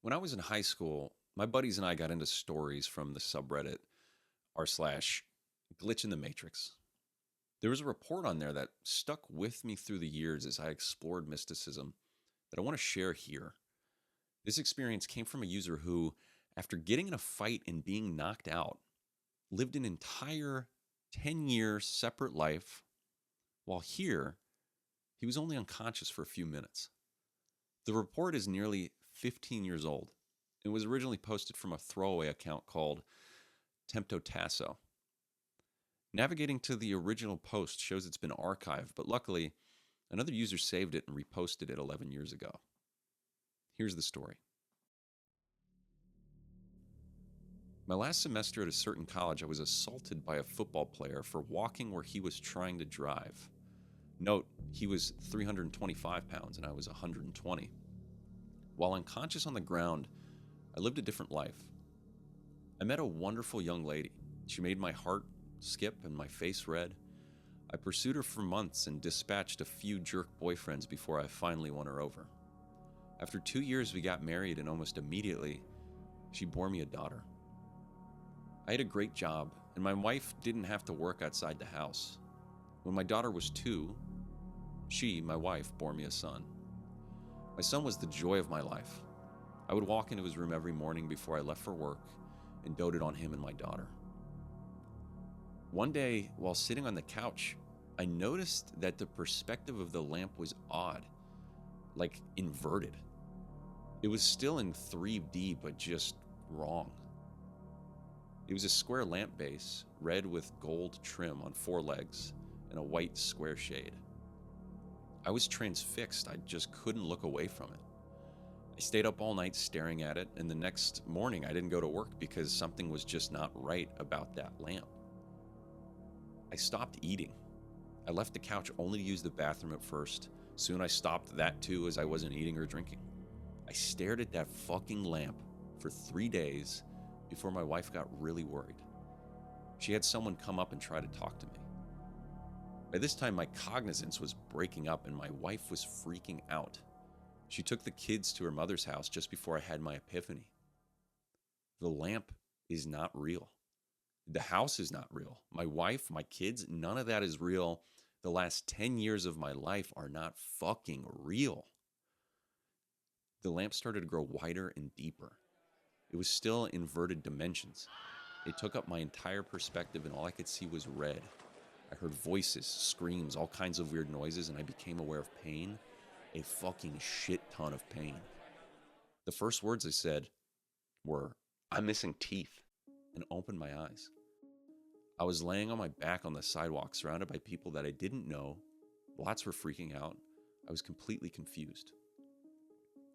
When I was in high school, my buddies and I got into stories from the subreddit r slash glitch in the matrix. There was a report on there that stuck with me through the years as I explored mysticism that I want to share here. This experience came from a user who, after getting in a fight and being knocked out, lived an entire 10-year separate life, while here, he was only unconscious for a few minutes. The report is nearly 15 years old. It was originally posted from a throwaway account called Tempto Tasso. Navigating to the original post shows it's been archived, but luckily, another user saved it and reposted it 11 years ago. Here's the story. My last semester at a certain college, I was assaulted by a football player for walking where he was trying to drive. Note, he was 325 pounds and I was 120. While unconscious on the ground, I lived a different life. I met a wonderful young lady. She made my heart skip and my face red. I pursued her for months and dispatched a few jerk boyfriends before I finally won her over. After 2 years, we got married, and almost immediately, she bore me a daughter. I had a great job, and my wife didn't have to work outside the house. When my daughter was 2, she, my wife, bore me a son. My son was the joy of my life. I would walk into his room every morning before I left for work and doted on him and my daughter. One day, while sitting on the couch, I noticed that the perspective of the lamp was odd, like inverted. It was still in 3D, but just wrong. It was a square lamp base, red with gold trim on 4 legs, and a white square shade. I was transfixed. I just couldn't look away from it. I stayed up all night staring at it, and the next morning I didn't go to work because something was just not right about that lamp. I stopped eating. I left the couch only to use the bathroom at first. Soon I stopped that too, as I wasn't eating or drinking. I stared at that fucking lamp for 3 days before my wife got really worried. She had someone come up and try to talk to me. By this time, my cognizance was breaking up and my wife was freaking out. She took the kids to her mother's house just before I had my epiphany. The lamp is not real. The house is not real. My wife, my kids, none of that is real. The last 10 years of my life are not fucking real. The lamp started to grow wider and deeper. It was still inverted dimensions. It took up my entire perspective and all I could see was red. I heard voices, screams, all kinds of weird noises, and I became aware of pain. A fucking shit ton of pain. The first words I said were, "I'm missing teeth," and opened my eyes. I was laying on my back on the sidewalk, surrounded by people that I didn't know. Lots were freaking out. I was completely confused.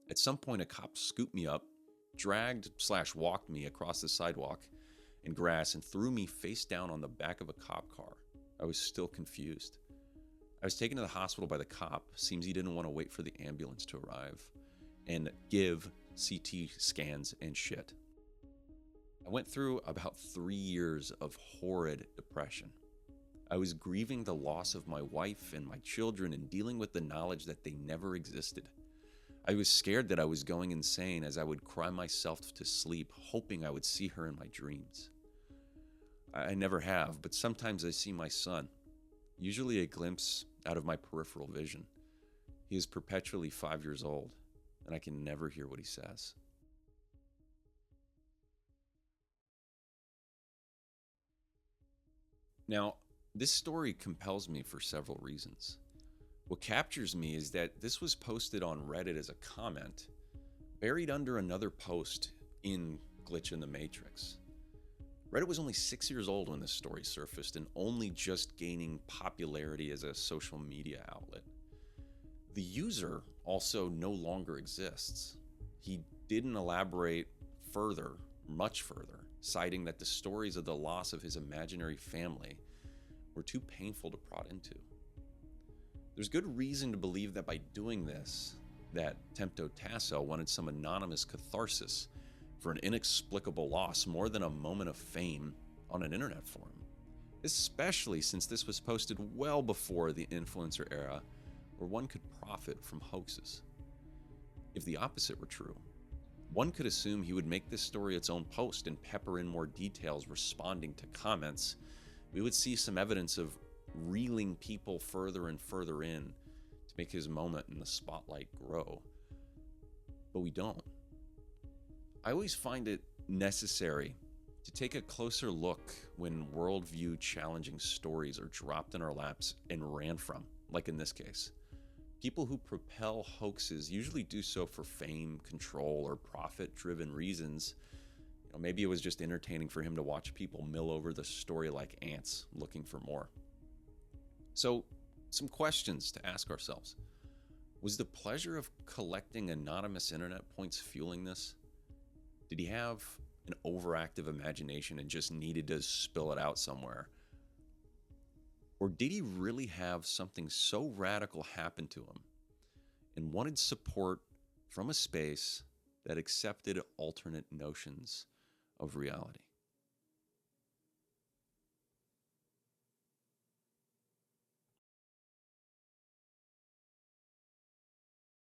At some point, a cop scooped me up, dragged/walked me across the sidewalk and grass, and threw me face down on the back of a cop car. I was still confused. I was taken to the hospital by the cop. Seems he didn't want to wait for the ambulance to arrive and give CT scans and shit. I went through about 3 years of horrid depression. I was grieving the loss of my wife and my children and dealing with the knowledge that they never existed. I was scared that I was going insane as I would cry myself to sleep, hoping I would see her in my dreams. I never have, but sometimes I see my son, usually a glimpse out of my peripheral vision. He is perpetually 5 years old, and I can never hear what he says. Now, this story compels me for several reasons. What captures me is that this was posted on Reddit as a comment, buried under another post in Glitch in the Matrix. Reddit was only 6 years old when this story surfaced and only just gaining popularity as a social media outlet. The user also no longer exists. He didn't elaborate further, much further, citing that the stories of the loss of his imaginary family were too painful to prod into. There's good reason to believe that by doing this, that Tempto Tasso wanted some anonymous catharsis for an inexplicable loss more than a moment of fame on an internet forum, especially since this was posted well before the influencer era where one could profit from hoaxes. If the opposite were true, One could assume he would make this story its own post and pepper in more details responding to comments. We would see some evidence of reeling people further and further in to make his moment in the spotlight grow. But we don't. I always find it necessary to take a closer look when worldview challenging stories are dropped in our laps and ran from, like in this case. People who propel hoaxes usually do so for fame, control, or profit-driven reasons. Maybe it was just entertaining for him to watch people mill over the story like ants, looking for more. So, some questions to ask ourselves. Was the pleasure of collecting anonymous internet points fueling this? Did he have an overactive imagination and just needed to spill it out somewhere? Or did he really have something so radical happen to him and wanted support from a space that accepted alternate notions of reality?